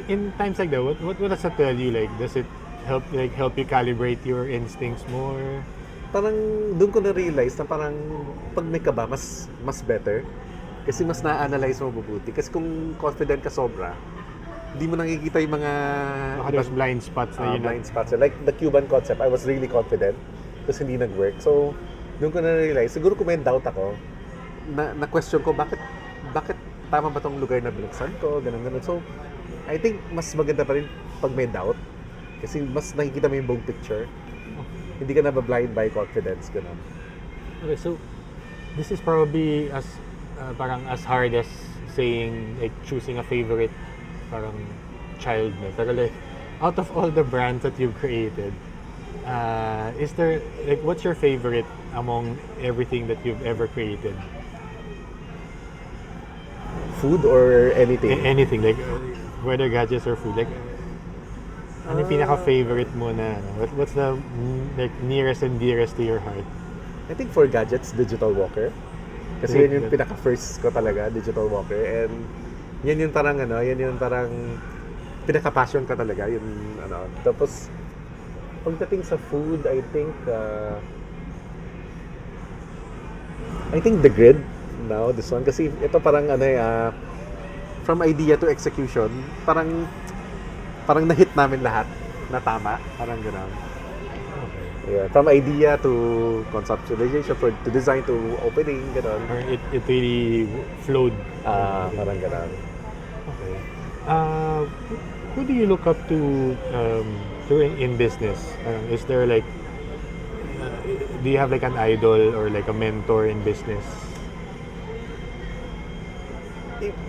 In times like that, what does that tell you? Like, does it help you calibrate your instincts more? Parang doon ko na-realize na parang pag may kaba, mas better. Kasi mas na-analyze mo mabuti. Kasi kung confident ka sobra, hindi mo nakikita yung mga baka there's blind spots na yun. Blind spots. Like the Cuban concept, I was really confident. Tapos hindi nag-work. So, doon ko na-realize, siguro kung may doubt ako, na-question ko, bakit tama ba tong lugar na binuksan ko, ganun. So, I think mas maganda pa rin pag may doubt. Kasi mas nakikita mo yung buong picture. Hindi ka na ba blind by confidence, gano'n. Okay, so this is probably as parang as hard as saying like choosing a favorite parang child na. Pero like out of all the brands that you've created, is there like what's your favorite among everything that you've ever created? Food or anything? Anything like whether gadgets or food, like ano yung pinaka-favorite mo na ano? What's the like nearest and dearest to your heart? I think for gadgets, digital walker. Kasi yun yung pinaka-first ko talaga, digital walker. And yan yung parang ano, yan yung parang pinaka-passion ko talaga. Yung ano. Tapos, pagdating sa food, I think the grid now, this one. Kasi ito parang ano from idea to execution, parang na-hit namin lahat na tama. Parang gano'n. Yeah, from idea to conceptualization, to design to opening, gano'n. Or it really flowed. Parang gano'n. Okay. Who do you look up to in business? Is there like, do you have like an idol or like a mentor in business?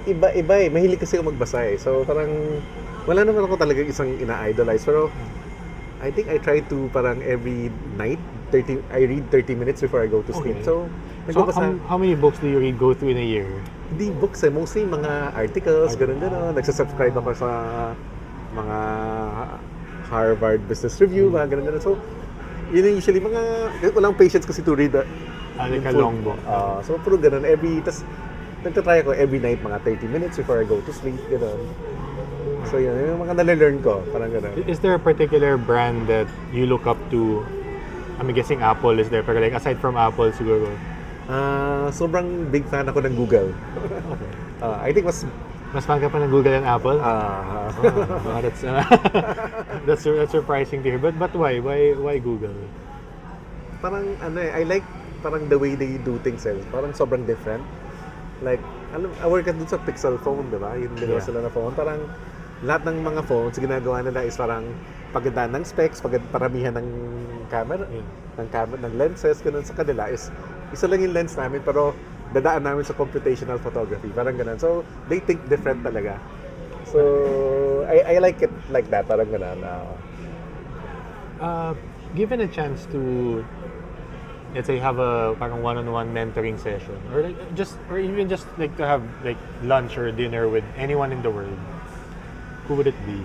Iba eh. Mahilig kasi ako magbasa eh. So parang, wala naman ako talaga isang ina-idolize. Pero, I think I try to parang every night, I read 30 minutes before I go to sleep. Okay. So, How many books do you read go through in a year? Hindi books eh, mostly mga articles, gano'n. Nagsasubscribe ako sa mga Harvard Business Review, mga gano'n. So, yun yung usually walang patience kasi to read Like a long book. So, puro gano'n. Tas, nagtatry ako every night mga 30 minutes before I go to sleep, gano'n. So, yun yung mga nalalearn ko, parang gano'n. Is there a particular brand that you look up to? I'm guessing Apple is there, pero like aside from Apple siguro. Sobrang big fan ako ng Google. Okay. I think mas fan ka pa ng Google and Apple? That's surprising to hear. But why? Why Google? Parang I like parang the way they do things eh. Parang sobrang different. Like, I work at dun sa Pixel phone, di ba? Yung dalawa sila na phone. Parang lahat ng mga phones, ginagawa nila is parang pagandaan ng specs, paramihan ng camera, ng lenses, ganun sa kanila is isa lang yung lens namin pero dadaan namin sa computational photography, parang ganun. So, they think different talaga. So, I like it like that, parang ganun. Given a chance to, let's say, have a parang one-on-one mentoring session, or like or even just like to have like lunch or dinner with anyone in the world, who would it be?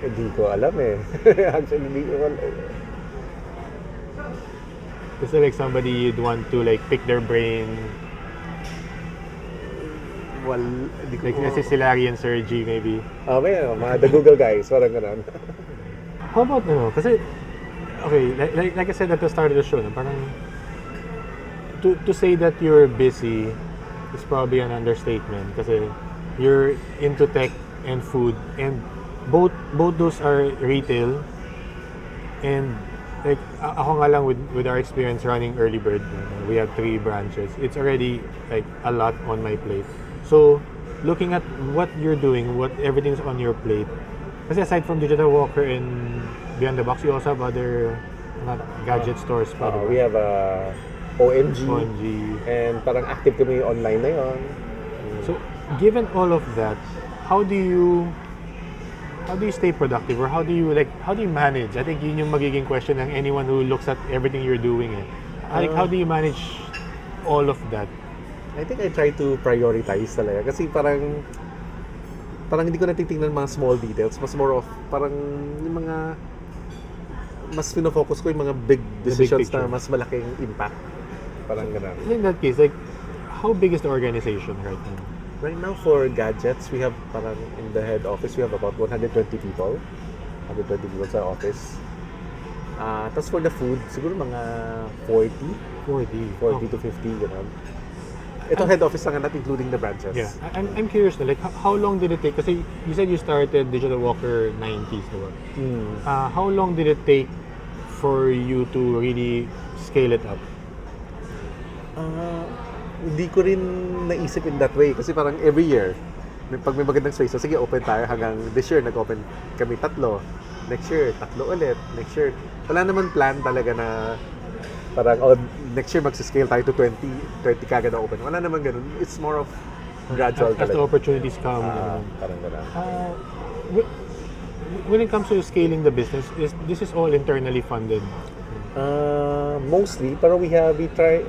Hindi ko alam eh. Actually, hindi ko alam. Is there like somebody you'd want to like pick their brain? Well, hindi ko... Like si Larry and Sergi maybe? Mga the Google guys, parang ganun. How about kasi okay, like I said at the start of the show, parang to say that you're busy is probably an understatement kasi you're into tech and food, and both those are retail, and like ako nga lang with our experience running Early Bird, we have 3 branches. It's already like a lot on my plate. So looking at what you're doing, what everything's on your plate, kasi aside from Digital Walker and Beyond the Box, you also have other gadget stores pa. We have OMG, and parang active kami online na yun. So given all of that, how do you stay productive, or how do you manage? I think yun yung magiging question ng anyone who looks at everything you're doing eh. Like how do you manage all of that? I think I try to prioritize talaga kasi parang hindi ko natitingnan mga small details, mas more of parang yung mga mas pinofocus ko yung mga big decisions na mas malaking impact, parang gano'n. In that case, like how big is the organization right now? Right now for gadgets, we have parang in the head office, we have about 120 people. 120 people sa office. Tapos for the food, siguro mga 40 to 50, gano'n. Ito head office lang, not including the branches. Yeah, I'm curious na, like how long did it take? Kasi you said you started Digital Walker 90s, diba? How long did it take for you to really scale it up? Hindi ko rin naisip in that way kasi parang every year pag may magandang space, so sige open tayo hanggang this year nag-open kami 3. Next year, 3 ulit. Next year, wala naman plan talaga na parang, oh, next year magsiscale tayo to 20 kagad na open. Wala naman ganun. It's more of gradual As the talaga. opportunities come. Parang ganun. Wh- when it comes to scaling the business, this is all internally funded. Mostly, pero we try,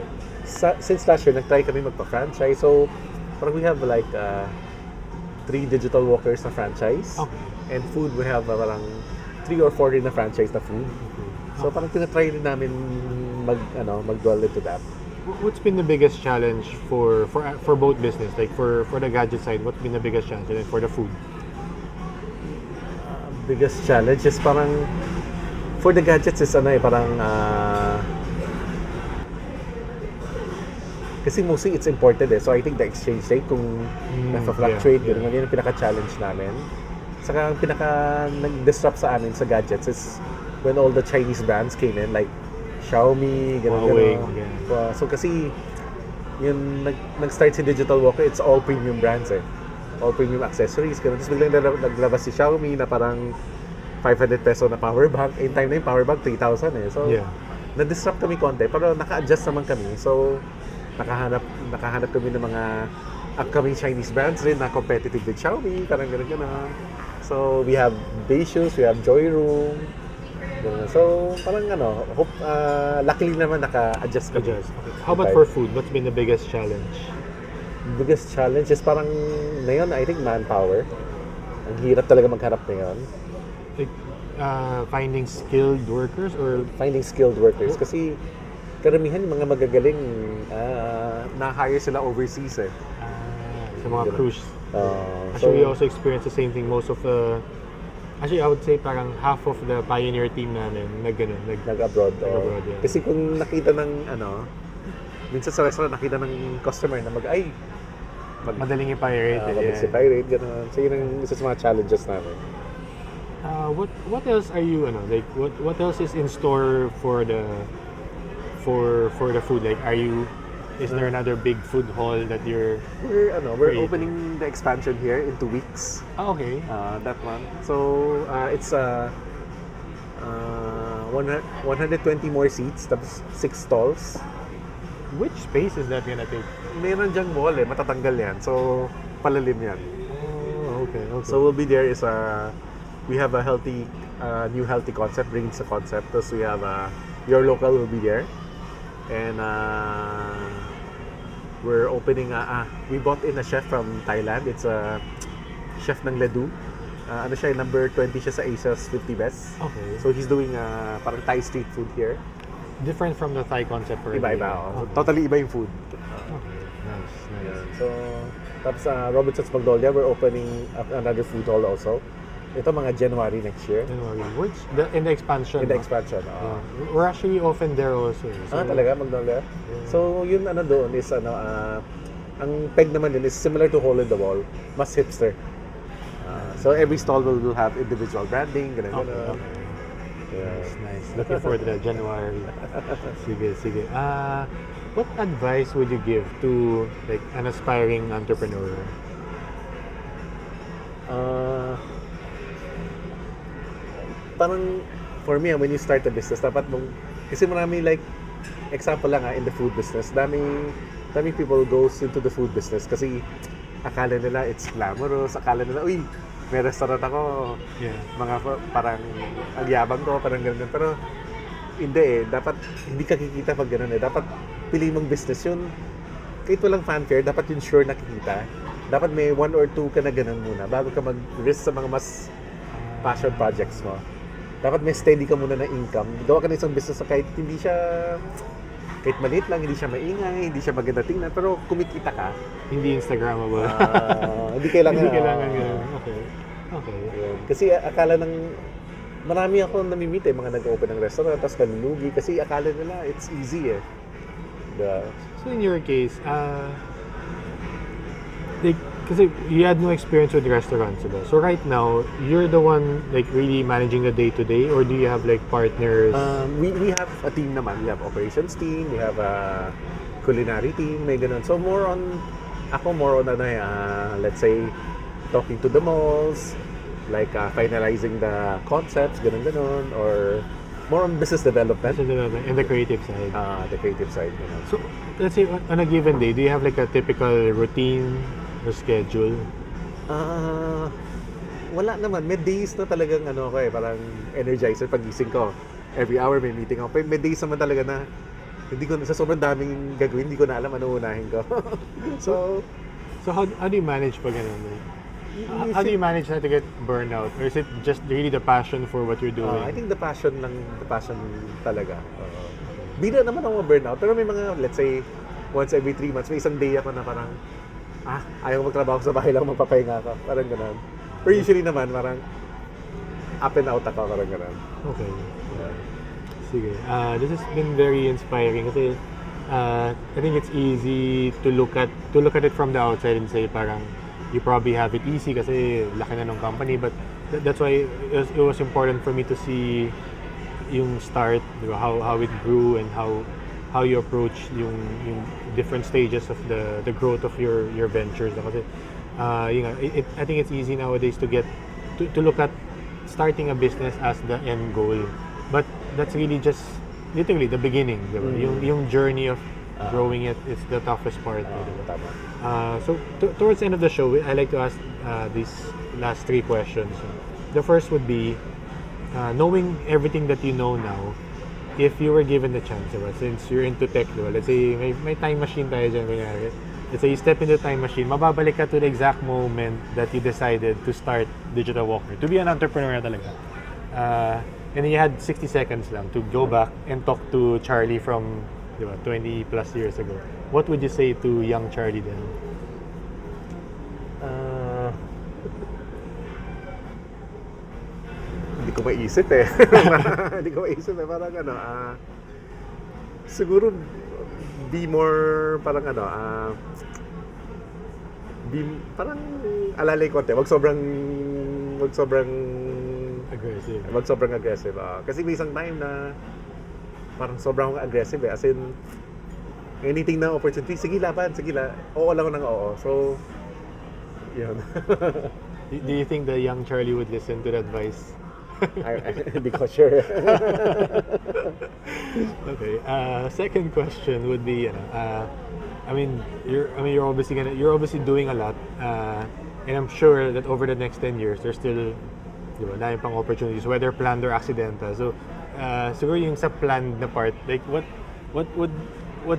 since last year, nag-try kami magpa-franchise. So, parang we have like 3 digital walkers na franchise. Okay. And food, we have parang 3 or 4 rin na franchise na food. So, parang tinatry rin namin mag-dwell into that. What's been the biggest challenge for both business? Like for the gadget side, what's been the biggest challenge, and for the food? Biggest challenge is parang, for the gadgets is parang, kasi mostly it's imported So, I think the exchange rate, kung nasa-fluctuate, yun yung pinaka-challenge namin. Saka ang nag-disrupt sa amin sa gadgets is when all the Chinese brands came in, like Xiaomi, Huawei, so kasi yung nag-start si Digital Walker, it's all premium brands all premium accessories, ganun. Tapos biglang naglabas si Xiaomi na parang 500 peso na power bank. In time na yung power bank 3,000 So na-disrupt kami konti, pero naka-adjust naman kami. So nakahanap kami ng mga upcoming Chinese brands rin na competitive with Xiaomi, parang ganun. So we have Beicious, we have Joy Room. So, parang luckily naman naka-adjust kami. Okay. How about for food? What's been the biggest challenge? Biggest challenge is parang ngayon, I think manpower. Ang hirap talaga maghanap ngayon. Like finding skilled workers or Finding skilled workers. Kasi karamihan yung mga magagaling, na-hire sila overseas sa mga cruise. So, Actually, we also experience the same thing. Most of the Actually, I would say parang half of the pioneer team namin nag-abroad. Nag-abroad, yeah. Kasi kung nakita ng minsan sa restaurant nakita ng customer na madaling i-pirate. mag-pirate, gano'n. So yun ang isa sa mga challenges namin. What else are you like what else is in store for the food? Like is there another big food hall that you're We're creating? opening the expansion here in 2 weeks. Okay. That one. So it's 120 more seats, tapos 6 stalls. Which space is that gonna take? Meron dyang wall matatanggal yan. So palalim yan. Oh, okay. So we'll be there we have a new healthy concept, brings a concept. Tapos we have Your Local will be there. And we're opening we bought in a chef from Thailand. It's a chef ng Ledu. Number 20 siya sa Asia's 50 best. Okay. So he's doing parang Thai street food here. Different from the Thai concept already. Iba-iba. Okay. Totally iba yung food. Okay. Nice. So tapos Robinson's Magnolia, we're opening another food hall also. Ito mga January next year. January. In the expansion. In the expansion. Yeah. We're actually often there also. So, Talaga Magnolia? Yeah. So yun doon is ang peg naman din is similar to Hole in the Wall, mas hipster. So every stall will have individual branding, ganun. Okay. Yeah. Nice. Looking forward to that January. Sige. What advice would you give to like an aspiring entrepreneur? Parang for me, when you start a business, dapat kasi marami like example lang in the food business, daming people goes into the food business kasi akala nila it's glamorous, akala nila, uy, may restaurant ako, mga parang ang yabang ko, parang ganun. Pero hindi dapat hindi ka kikita pag ganun dapat pili mong business yun, kahit walang fanfare, dapat yun sure nakikita, dapat may 1 or 2 ka na ganun muna bago ka mag-risk sa mga mas passion projects mo. Dapat may steady ka muna na income. Gawa ka na isang business na kahit maliit lang, hindi siya maingay, hindi siya maganda tingnan, pero kumikita ka. Hindi Instagrammable. Hindi kailangan. Ganun. Okay. Yun. Kasi akala marami ako namimit mga nag-open ng restaurant, tapos nanulugi, kasi akala nila it's easy So in your case, kasi you had no experience with restaurants, diba? So right now, you're the one like really managing the day-to-day, or do you have like partners? We have a team naman. We have operations team, we have a culinary team, may ganun. So ako more on let's say, talking to the malls, like finalizing the concepts, ganun, or more on business development. In the creative side. The creative side, ganun. So, let's say on a given day, do you have like a typical routine or schedule? Wala naman. May days na talagang parang energizer pagising ko. Every hour may meeting ako. Pero may days naman talaga na hindi ko sa sobrang daming gagawin, hindi ko na alam ano unahin ko. so how do you manage pag ganun? How do you manage not to get burnout? Or is it just really the passion for what you're doing? I think the passion talaga. Bida naman ako burnout, pero may mga, let's say, once every 3 months, may isang day ako na parang, ayaw magtrabaho sa bahay lang, magpapahinga ako. Parang ganun. Pero usually naman, parang up and out ako, parang ganun. Okay. Sige. This has been very inspiring kasi I think it's easy to look at it from the outside and say parang you probably have it easy kasi laki na ng company, but that's why it was important for me to see yung start, diba, how it grew and how you approach yung different stages of the growth of your ventures kasi I think it's easy nowadays to get to look at starting a business as the end goal, but that's really just literally the beginning, diba? Yung journey of growing it is the toughest part. So towards the end of the show, I like to ask these last 3 questions. The first would be, knowing everything that you know now, if you were given the chance, diba? Since you're into tech, diba? Let's say may time machine tayo dyan, kunyari. Let's say you step into the time machine, mababalik ka to the exact moment that you decided to start Digital Walker, to be an entrepreneur na talaga. And then you had 60 seconds lang to go back and talk to Charlie from 20 plus years ago. What would you say to young Charlie then? Hindi ko maisip eh. Parang siguro be more, parang parang alalay konti. Wag sobrang aggressive. Kasi may isang time na parang sobrang aggressive eh. As in, anything na opportunity, sige laban, oo lang ako ng oo. So, yun. Do you think the young Charlie would listen to the advice? Hindi ko sure. Okay. Second question would be, you're obviously doing a lot, and I'm sure that over the next 10 years, there's still, dahil pang opportunities, whether planned or accidental. So, siguro yung sa planned na part, like what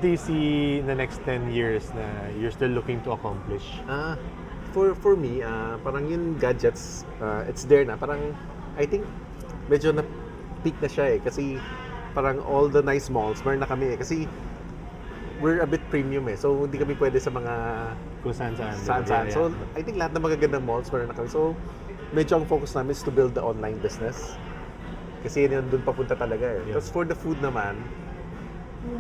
do you see in the next 10 years na you're still looking to accomplish? For me, parang yung gadgets, it's there na. Parang, I think, medyo na-peak na siya eh. Kasi, parang all the nice malls, meron na kami eh. Kasi, we're a bit premium eh. So, hindi kami pwede sa mga kung saan. Yeah. So, I think lahat ng magagandang malls, meron na kami. So, medyo ang focus namin is to build the online business. Kasi yun doon papunta talaga eh. Yeah. Tapos for the food naman,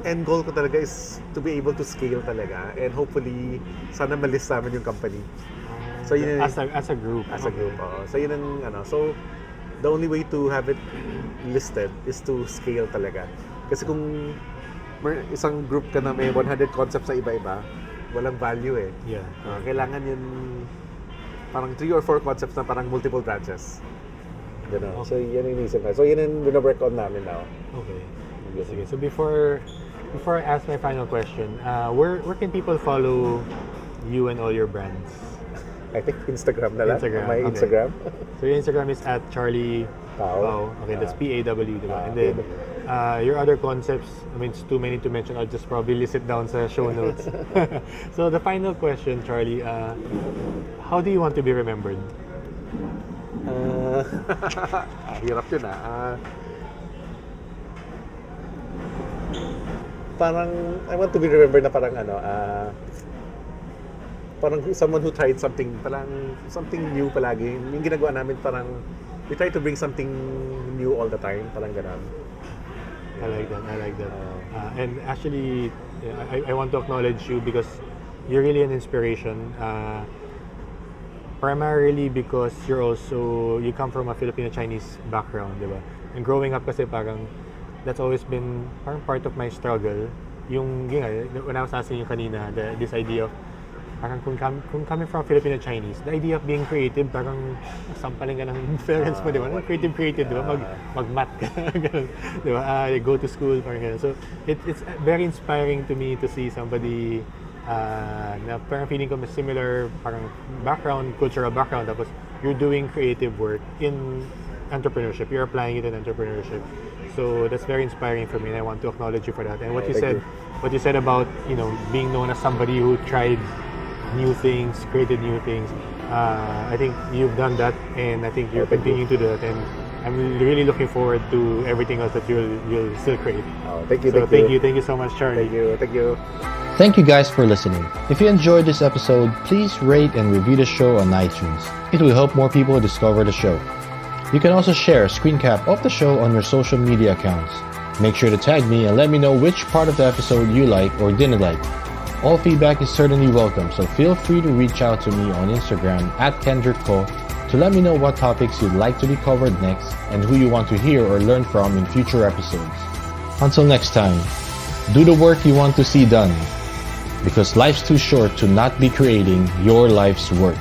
end goal ko talaga is to be able to scale talaga. And hopefully, sana malist namin yung company. So yun as a group. So yun ang so the only way to have it listed is to scale talaga. Kasi kung isang group ka na may 100 concepts na iba-iba, walang value eh. Yeah. Kailangan yun parang 3 or 4 concepts na parang multiple branches. Okay. So yun yung inisip na. So yun ang bina-work on namin now. Okay. Sige. So before I ask my final question, where can people follow you and all your brands? I think Instagram na lang. My okay. Instagram. So your Instagram is at Charlie Pao. Okay, that's Paw, diba? And then your other concepts, it's too many to mention. I'll just probably list it down sa show notes. So the final question, Charlie, how do you want to be remembered? Hirap yun parang I want to be remembered na parang parang someone who tried something new palagi. Yung ginagawa namin parang we try to bring something new all the time, parang ganun. I like that. And actually, I want to acknowledge you because you're really an inspiration. Primarily because you come from a Filipino-Chinese background, diba? And growing up kasi parang that's always been parang part of my struggle. When I was asking you kanina, this idea of parang kung coming from Filipino Chinese, the idea of being creative, parang sampalin ka ng parents mo, di ba? Creative, di ba? Mag-math ka, ganun, di ba? Go to school, parang ganun. So, it's very inspiring to me to see somebody na parang feeling ko may similar parang background, cultural background, tapos you're doing creative work in entrepreneurship. You're applying it in entrepreneurship. So that's very inspiring for me, and I want to acknowledge you for that. And what you said about being known as somebody who tried new things, created new things. I think you've done that, and I think you're continuing to do that. And I'm really looking forward to everything else that you'll still create. Oh, thank you. So thank you so much, Charlie. Thank you. Thank you guys for listening. If you enjoyed this episode, please rate and review the show on iTunes. It will help more people discover the show. You can also share a screen cap of the show on your social media accounts. Make sure to tag me and let me know which part of the episode you like or didn't like. All feedback is certainly welcome, so feel free to reach out to me on Instagram @KendrickCo to let me know what topics you'd like to be covered next and who you want to hear or learn from in future episodes. Until next time, do the work you want to see done, because life's too short to not be creating your life's work.